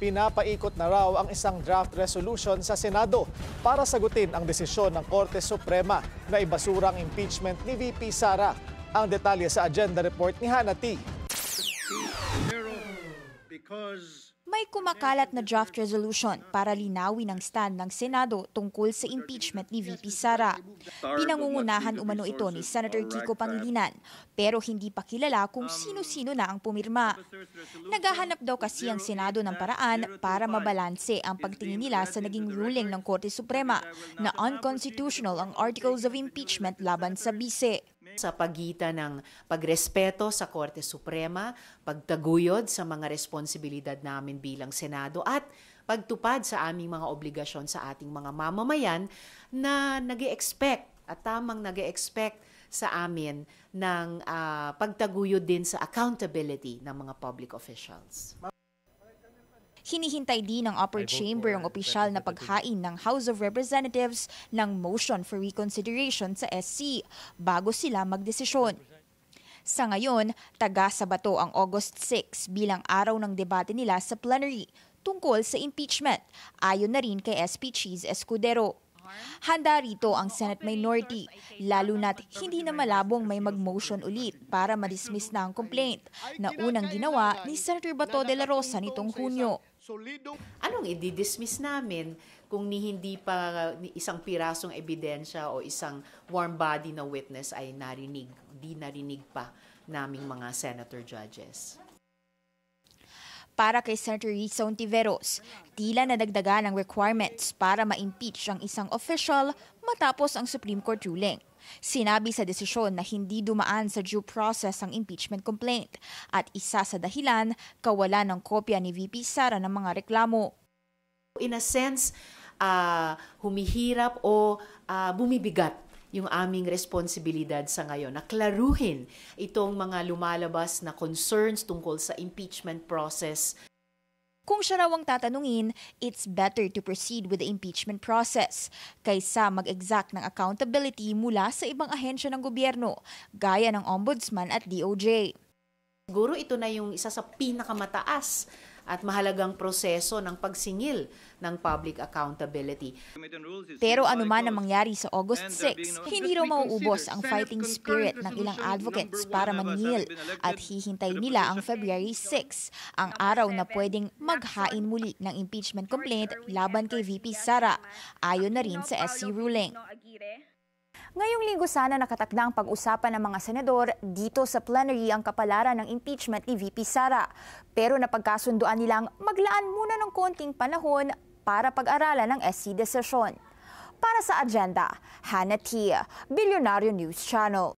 Pinapaikot na raw ang isang draft resolution sa Senado para sagutin ang desisyon ng Korte Suprema na ibasura ang impeachment ni VP Sara. Ang detalye sa agenda report ni Hannah T. May kumakalat na draft resolution para linawin ang stand ng Senado tungkol sa impeachment ni VP Sara. Pinangungunahan umano ito ni Senator Kiko Pangilinan, pero hindi pa kilala kung sino-sino na ang pumirma. Naghahanap daw kasi ang Senado ng paraan para mabalanse ang pagtingin nila sa naging ruling ng Korte Suprema na unconstitutional ang articles of impeachment laban sa bise. Sa pagitan ng pagrespeto sa Korte Suprema, pagtaguyod sa mga responsibilidad namin bilang Senado at pagtupad sa aming mga obligasyon sa ating mga mamamayan na nag-e-expect at tamang nag-e-expect sa amin ng pagtaguyod din sa accountability ng mga public officials. Hinihintay din ng upper chamber ang opisyal na paghain ng House of Representatives ng motion for reconsideration sa SC bago sila magdesisyon. Sa ngayon, taga-sabato ang August 6 bilang araw ng debate nila sa plenary tungkol sa impeachment, ayon na rin kay SP Cheese Escudero. Handa rito ang Senate minority, lalo na't hindi na malabong may mag-motion ulit para ma-dismiss na ang complaint na unang ginawa ni Senator Bato de la Rosa nitong Hunyo. Anong i-dismiss namin kung hindi pa isang pirasong ebidensya o isang warm body na witness ay di narinig pa naming mga senator judges? Para kay Senator Risa Ontiveros, tila nadagdagan ang requirements para ma-impeach ang isang official matapos ang Supreme Court ruling. Sinabi sa desisyon na hindi dumaan sa due process ang impeachment complaint at isa sa dahilan, kawalan ng kopya ni VP Sara ng mga reklamo. In a sense, humihirap o bumibigat yung aming responsibilidad sa ngayon na klaruhin itong mga lumalabas na concerns tungkol sa impeachment process. Kung siya raw ang tatanungin, it's better to proceed with the impeachment process kaysa mag-exact ng accountability mula sa ibang ahensya ng gobyerno, gaya ng Ombudsman at DOJ. Siguro ito na yung isa sa pinakamataas at mahalagang proseso ng pagsingil ng public accountability. Pero anuman ang mangyari sa August 6, hindi raw mauubos ang fighting spirit ng ilang advocates para maningil at hihintay nila ang February 6, ang araw na pwedeng maghain muli ng impeachment complaint laban kay VP Sara, ayon na rin sa SC ruling. Ngayong linggo sana nakatakda ang pag-usapan ng mga senador dito sa plenary ang kapalaran ng impeachment ni VP Sara. Pero napagkasunduan nilang maglaan muna ng konting panahon para pag-aralan ng SC desisyon. Para sa agenda, Hannah T, Bilyonaryo News Channel.